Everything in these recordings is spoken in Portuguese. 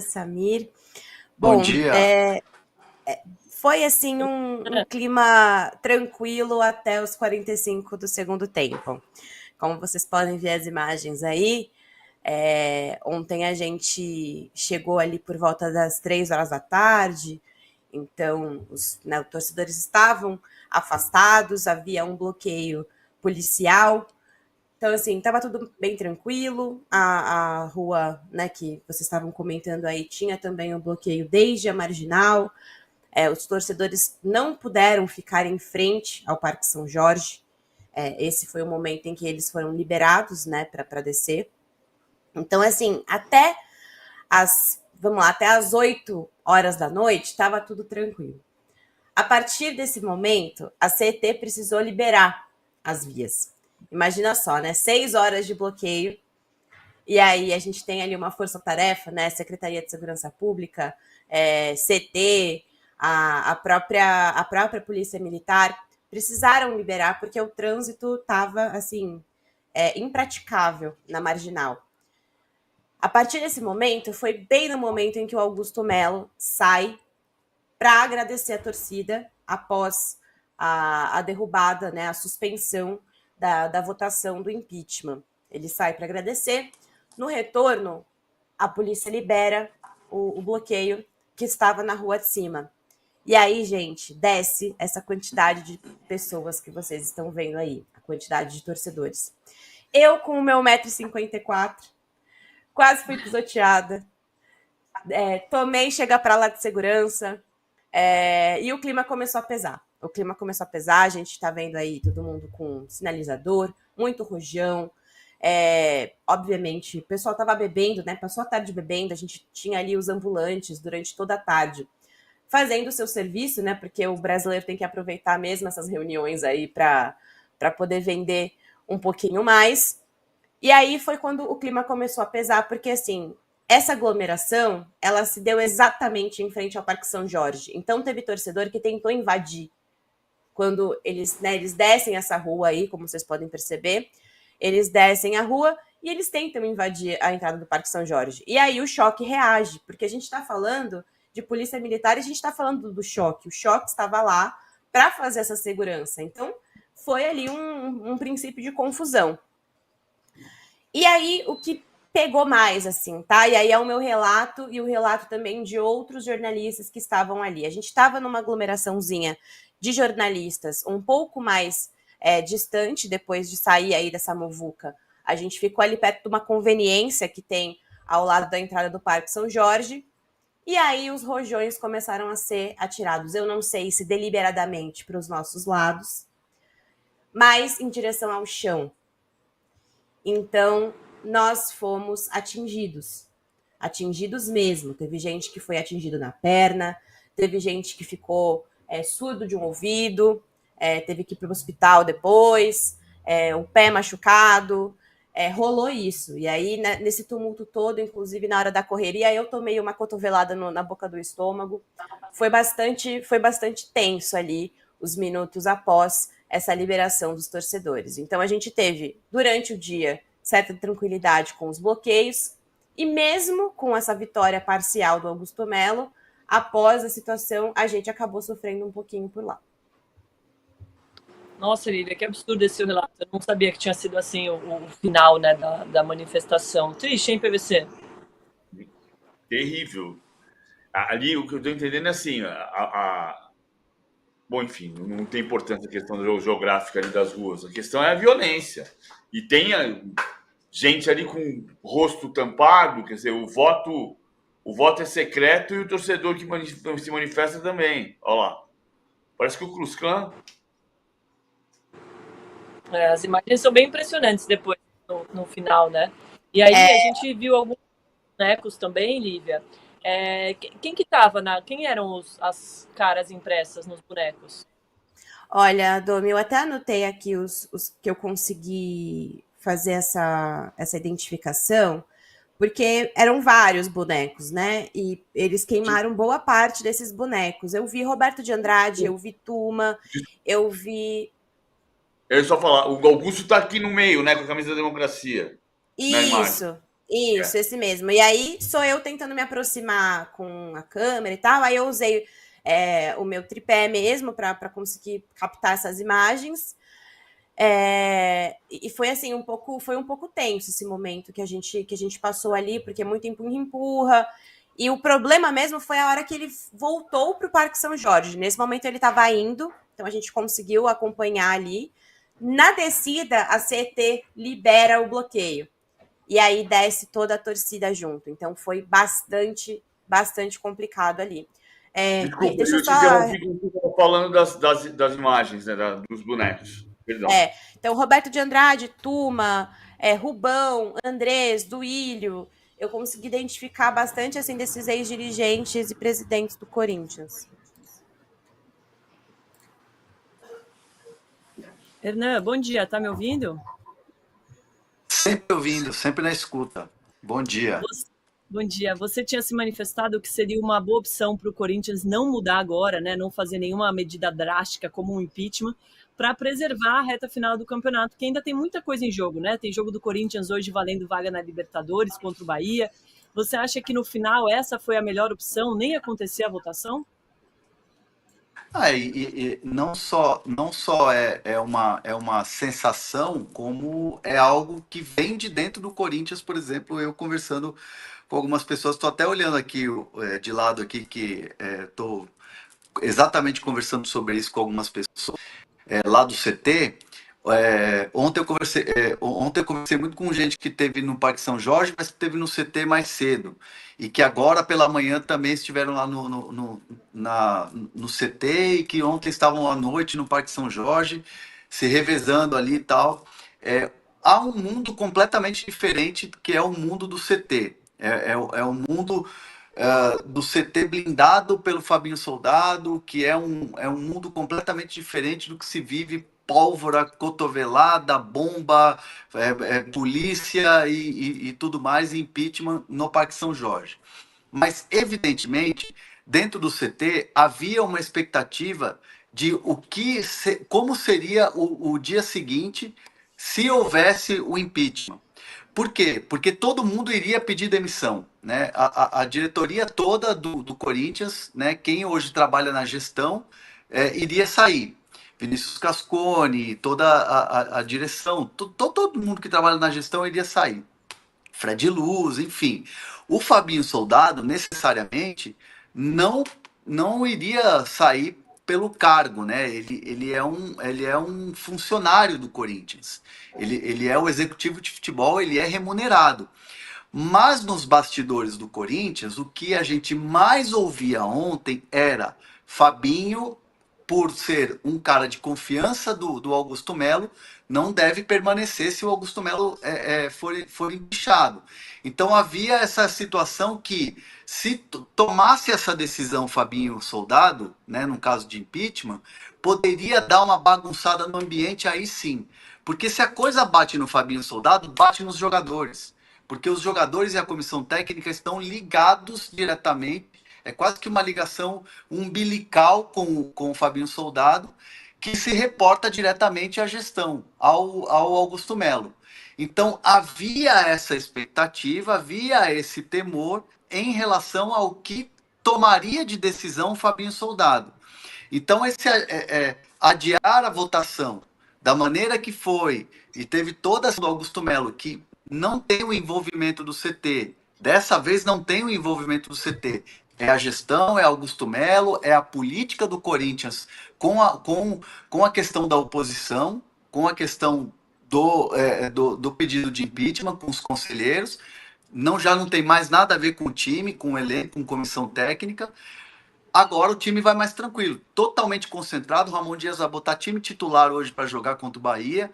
Samir. Bom Bom, dia. foi assim um clima tranquilo até os 45 do segundo tempo. Como vocês podem ver as imagens aí, ontem a gente chegou ali por volta das 3 horas da tarde, então os torcedores estavam afastados, havia um bloqueio policial. Então, assim, estava tudo bem tranquilo. A rua, né, que vocês estavam comentando aí, tinha também um bloqueio desde a Marginal. Os torcedores não puderam ficar em frente ao Parque São Jorge. Esse foi o momento em que eles foram liberados, né, para descer. Então, assim, até as 8 horas da noite, estava tudo tranquilo. A partir desse momento, a CET precisou liberar as vias. Imagina só, né? 6 horas de bloqueio. E aí a gente tem ali uma força-tarefa, né? Secretaria de Segurança Pública, CT, a própria Polícia Militar, precisaram liberar porque o trânsito estava, assim, impraticável na Marginal. A partir desse momento, foi bem no momento em que o Augusto Melo sai para agradecer a torcida após a derrubada, né, a suspensão da votação do impeachment. Ele sai para agradecer. No retorno, a polícia libera o bloqueio que estava na rua de cima. E aí, gente, desce essa quantidade de pessoas que vocês estão vendo aí, a quantidade de torcedores. Eu, com o meu 1,54 m, quase fui pisoteada. Tomei chega para lá de segurança. E o clima começou a pesar. A gente está vendo aí todo mundo com sinalizador, muito rojão. Obviamente, o pessoal estava bebendo, né? Passou a tarde bebendo, a gente tinha ali os ambulantes durante toda a tarde fazendo o seu serviço, né? Porque o brasileiro tem que aproveitar mesmo essas reuniões aí para poder vender um pouquinho mais. E aí foi quando o clima começou a pesar, porque assim, essa aglomeração, ela se deu exatamente em frente ao Parque São Jorge. Então teve torcedor que tentou invadir. Quando eles descem essa rua aí, como vocês podem perceber, eles descem a rua e eles tentam invadir a entrada do Parque São Jorge. E aí o choque reage, porque a gente está falando de polícia militar e a gente está falando do choque. O choque estava lá para fazer essa segurança. Então foi ali um princípio de confusão. E aí, o que pegou mais, assim, tá? E aí é o meu relato e o relato também de outros jornalistas que estavam ali. A gente estava numa aglomeraçãozinha de jornalistas um pouco mais distante, depois de sair aí dessa muvuca. A gente ficou ali perto de uma conveniência que tem ao lado da entrada do Parque São Jorge. E aí os rojões começaram a ser atirados. Eu não sei se deliberadamente para os nossos lados, mas em direção ao chão. Então, nós fomos atingidos mesmo. Teve gente que foi atingido na perna, teve gente que ficou surdo de um ouvido, teve que ir para o hospital depois, o pé machucado, rolou isso. E aí, nesse tumulto todo, inclusive na hora da correria, eu tomei uma cotovelada na boca do estômago. Foi bastante tenso ali, os minutos após essa liberação dos torcedores. Então, a gente teve, durante o dia, certa tranquilidade com os bloqueios, e mesmo com essa vitória parcial do Augusto Melo, após a situação, a gente acabou sofrendo um pouquinho por lá. Nossa, Lívia, que absurdo esse seu relato. Eu não sabia que tinha sido assim o final, né, da manifestação. Triste, hein, PVC? Terrível. Ali, o que eu estou entendendo é assim, bom, enfim, não tem importância a questão geográfica ali das ruas. A questão é a violência. E tem gente ali com o rosto tampado, quer dizer, o voto é secreto e o torcedor que se manifesta também. Olha lá. Parece que o Klux Klan. As imagens são bem impressionantes depois, no final, né? E aí a gente viu alguns bonecos também, Lívia. Quem que tava quem eram as caras impressas nos bonecos? Olha, Domi, eu até anotei aqui os que eu consegui fazer essa identificação, porque eram vários bonecos, né? E eles queimaram boa parte desses bonecos. Eu vi Roberto de Andrade, eu vi Tuma, eu vi... Eu ia só falar, o Augusto tá aqui no meio, né, com a camisa da democracia. Isso. Isso, esse mesmo. E aí sou eu tentando me aproximar com a câmera e tal. Aí eu usei o meu tripé mesmo para conseguir captar essas imagens. E foi assim foi um pouco tenso esse momento que a gente passou ali, porque é muito empurra-empurra. E o problema mesmo foi a hora que ele voltou para o Parque São Jorge. Nesse momento ele estava indo, então a gente conseguiu acompanhar ali. Na descida, a CET libera o bloqueio. E aí desce toda a torcida junto. Então foi bastante complicado ali. Desculpa, Deixa eu eu te só. interrompi quando você estava falando das imagens, né, dos bonecos. Perdão. Então, Roberto de Andrade, Tuma, Rubão, Andrés, Duílio, eu consegui identificar bastante assim desses ex-dirigentes e presidentes do Corinthians. Hernan, bom dia, tá me ouvindo? Sempre ouvindo, sempre na escuta. Bom dia. Bom dia. Você tinha se manifestado que seria uma boa opção para o Corinthians não mudar agora, né? Não fazer nenhuma medida drástica como um impeachment, para preservar a reta final do campeonato, que ainda tem muita coisa em jogo, né? Tem jogo do Corinthians hoje valendo vaga na Libertadores contra o Bahia. Você acha que no final essa foi a melhor opção, nem acontecer a votação? Não só é uma sensação, como é algo que vem de dentro do Corinthians, por exemplo, eu conversando com algumas pessoas, estou até olhando aqui de lado aqui, que estou exatamente conversando sobre isso com algumas pessoas lá do CT. Ontem eu conversei muito com gente que teve no Parque São Jorge, mas que teve no CT mais cedo. E que agora pela manhã também estiveram lá no CT, e que ontem estavam à noite no Parque São Jorge, se revezando ali e tal. Há um mundo completamente diferente, que é o mundo do CT. É o mundo do CT blindado pelo Fabinho Soldado, que é um mundo completamente diferente do que se vive pólvora, cotovelada, bomba, polícia e tudo mais, e impeachment no Parque São Jorge. Mas, evidentemente, dentro do CT havia uma expectativa de como seria o dia seguinte se houvesse o impeachment. Por quê? Porque todo mundo iria pedir demissão, né? A diretoria toda do Corinthians, né? Quem hoje trabalha na gestão, iria sair. Vinícius Cascone, toda a direção, todo mundo que trabalha na gestão iria sair. Fred Luz, enfim. O Fabinho Soldado, necessariamente, não, não iria sair pelo cargo, né? Ele é um funcionário do Corinthians. Ele é o executivo de futebol, ele é remunerado. Mas nos bastidores do Corinthians, o que a gente mais ouvia ontem era Fabinho, por ser um cara de confiança do Augusto Melo, não deve permanecer se o Augusto Melo for empichado. Então havia essa situação que, se tomasse essa decisão Fabinho Soldado, né, no caso de impeachment, poderia dar uma bagunçada no ambiente aí sim. Porque se a coisa bate no Fabinho Soldado, bate nos jogadores. Porque os jogadores e a comissão técnica estão ligados diretamente, é quase que uma ligação umbilical com o Fabinho Soldado, que se reporta diretamente à gestão, ao Augusto Melo. Então havia essa expectativa, havia esse temor em relação ao que tomaria de decisão o Fabinho Soldado. Então adiar a votação da maneira que foi, e teve toda essa do Augusto Melo, que não tem o envolvimento do CT, dessa vez não tem o envolvimento do CT, é a gestão, é Augusto Melo, é a política do Corinthians com a questão da oposição, com a questão do pedido de impeachment, com os conselheiros. Já não tem mais nada a ver com o time, com o elenco, com comissão técnica. Agora o time vai mais tranquilo, totalmente concentrado. O Ramon Dias vai botar time titular hoje para jogar contra o Bahia.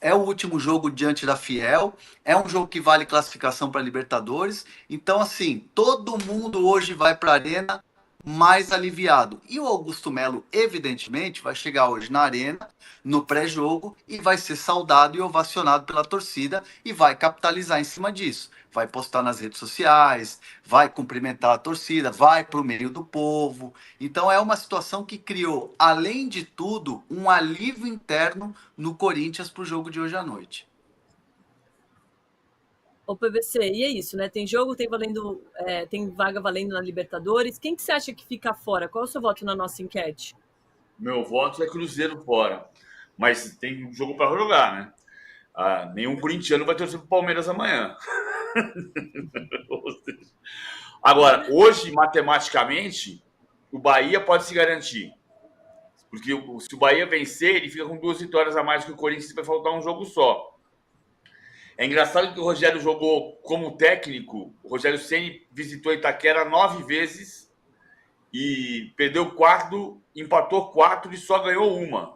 É o último jogo diante da Fiel. É um jogo que vale classificação para Libertadores. Então, assim, todo mundo hoje vai para a Arena mais aliviado. E o Augusto Melo, evidentemente, vai chegar hoje na Arena, no pré-jogo, e vai ser saudado e ovacionado pela torcida e vai capitalizar em cima disso. Vai postar nas redes sociais, vai cumprimentar a torcida, vai para o meio do povo. Então é uma situação que criou, além de tudo, um alívio interno no Corinthians para o jogo de hoje à noite. O PVC, e é isso, né? Tem jogo, tem vaga valendo na Libertadores. Quem que você acha que fica fora? Qual é o seu voto na nossa enquete? Meu voto é Cruzeiro fora. Mas tem um jogo para jogar, né? Nenhum corintiano vai torcer pro Palmeiras amanhã. Agora, hoje, matematicamente, o Bahia pode se garantir. Porque se o Bahia vencer, ele fica com 2 vitórias a mais que o Corinthians, vai faltar um jogo só. É engraçado que o Rogério jogou como técnico. O Rogério Ceni visitou Itaquera 9 vezes e perdeu 4, empatou 4 e só ganhou 1.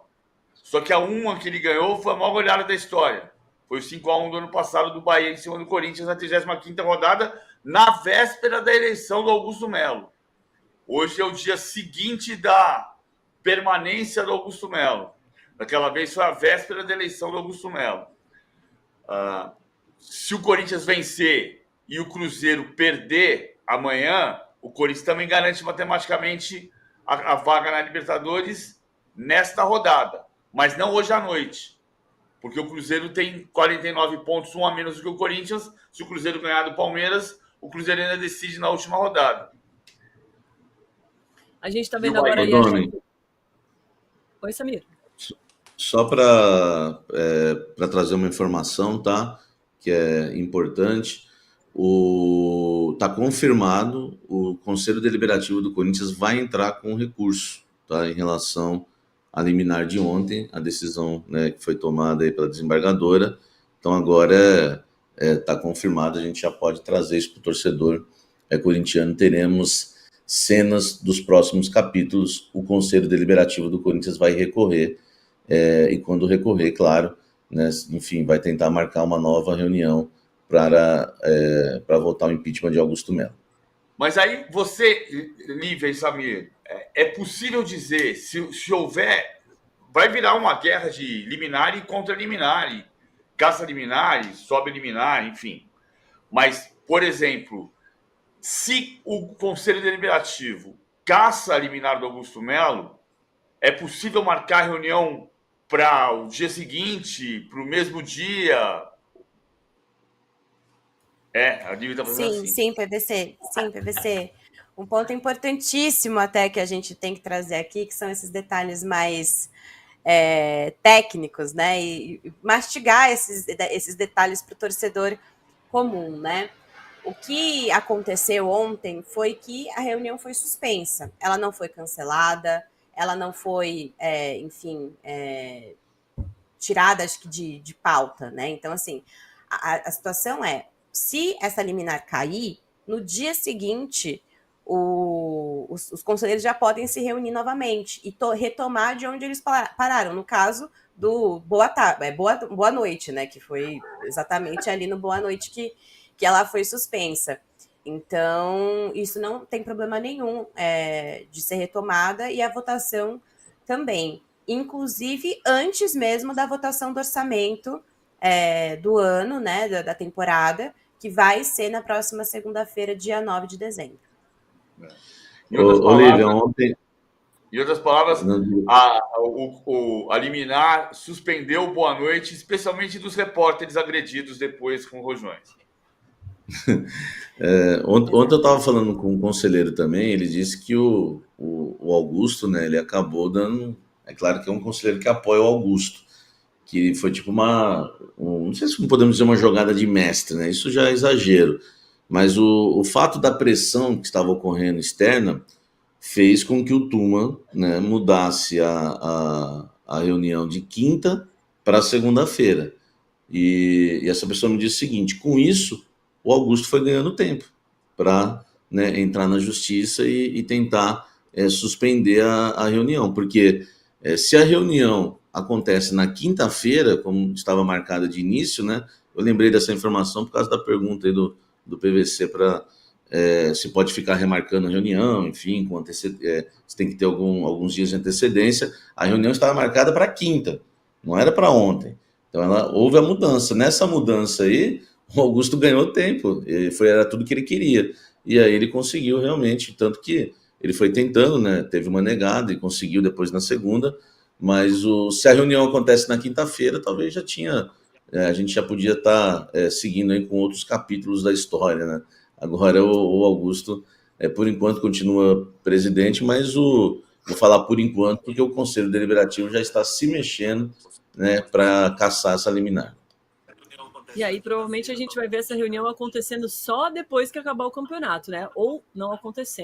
Só que a 1 que ele ganhou foi a maior goleada da história. Foi o 5-1 do ano passado do Bahia em cima do Corinthians na 35ª rodada, na véspera da eleição do Augusto Melo. Hoje é o dia seguinte da permanência do Augusto Melo. Daquela vez foi a véspera da eleição do Augusto Melo. Se o Corinthians vencer e o Cruzeiro perder amanhã, o Corinthians também garante matematicamente a vaga na Libertadores nesta rodada, mas não hoje à noite, porque o Cruzeiro tem 49 pontos, 1 a menos do que o Corinthians. Se o Cruzeiro ganhar do Palmeiras, o Cruzeiro ainda decide na última rodada. A gente está vendo agora aí. Oi, Samir. Só para trazer uma informação, tá? Que é importante. Tá confirmado, o Conselho Deliberativo do Corinthians vai entrar com recurso, tá? Em relação à liminar de ontem, a decisão, né, que foi tomada aí pela desembargadora. Então agora está confirmado, a gente já pode trazer isso para o torcedor corintiano. Teremos cenas dos próximos capítulos. O Conselho Deliberativo do Corinthians vai recorrer, e quando recorrer, claro, né, enfim, vai tentar marcar uma nova reunião para votar o impeachment de Augusto Melo. Mas aí você, Lívia e Samir, é possível dizer, se houver, vai virar uma guerra de liminar e contra-liminar, e caça-liminar, e sobe-liminar, enfim. Mas, por exemplo, se o Conselho Deliberativo caça a liminar do Augusto Melo, é possível marcar reunião para o dia seguinte, para o mesmo dia? A Lívia está fazendo assim. Sim, PVC. Um ponto importantíssimo até que a gente tem que trazer aqui, que são esses detalhes mais técnicos, né? E mastigar esses detalhes para o torcedor comum, né? O que aconteceu ontem foi que a reunião foi suspensa. Ela não foi cancelada, ela não foi, tirada, acho que, de pauta, né? Então, assim, a situação é, se essa liminar cair, no dia seguinte, os conselheiros já podem se reunir novamente e retomar de onde eles pararam. No caso do boa noite, né? Que foi exatamente ali no boa noite que ela foi suspensa. Então, isso não tem problema nenhum de ser retomada, e a votação também. Inclusive, antes mesmo da votação do orçamento do ano, né, da temporada, que vai ser na próxima segunda-feira, dia 9 de dezembro. Olívia, ontem... Em outras palavras, a liminar suspendeu o boa noite, especialmente dos repórteres agredidos depois com rojões. Ontem eu estava falando com um conselheiro também, ele disse que o Augusto, né, ele acabou dando... É claro que é um conselheiro que apoia o Augusto, que foi tipo não sei se podemos dizer uma jogada de mestre, né? Isso já é exagero, mas o fato da pressão que estava ocorrendo externa fez com que o Tuma, né, mudasse a reunião de quinta para segunda-feira. E essa pessoa me disse o seguinte: com isso, o Augusto foi ganhando tempo para, né, entrar na justiça e tentar suspender a reunião, porque se a reunião acontece na quinta-feira, como estava marcada de início, né? Eu lembrei dessa informação por causa da pergunta aí do PVC para se pode ficar remarcando a reunião, enfim, você tem que ter alguns dias de antecedência. A reunião estava marcada para quinta, não era para ontem. Então houve a mudança. Nessa mudança aí, o Augusto ganhou tempo, era tudo que ele queria. E aí ele conseguiu realmente, tanto que ele foi tentando, né? Teve uma negada e conseguiu depois na segunda, mas se a reunião acontece na quinta-feira, talvez já tinha a gente já podia estar seguindo aí com outros capítulos da história, né? Agora o Augusto, por enquanto, continua presidente, mas vou falar por enquanto, porque o Conselho Deliberativo já está se mexendo, né, para caçar essa liminar. E aí, provavelmente, a gente vai ver essa reunião acontecendo só depois que acabar o campeonato, né? Ou não acontecendo.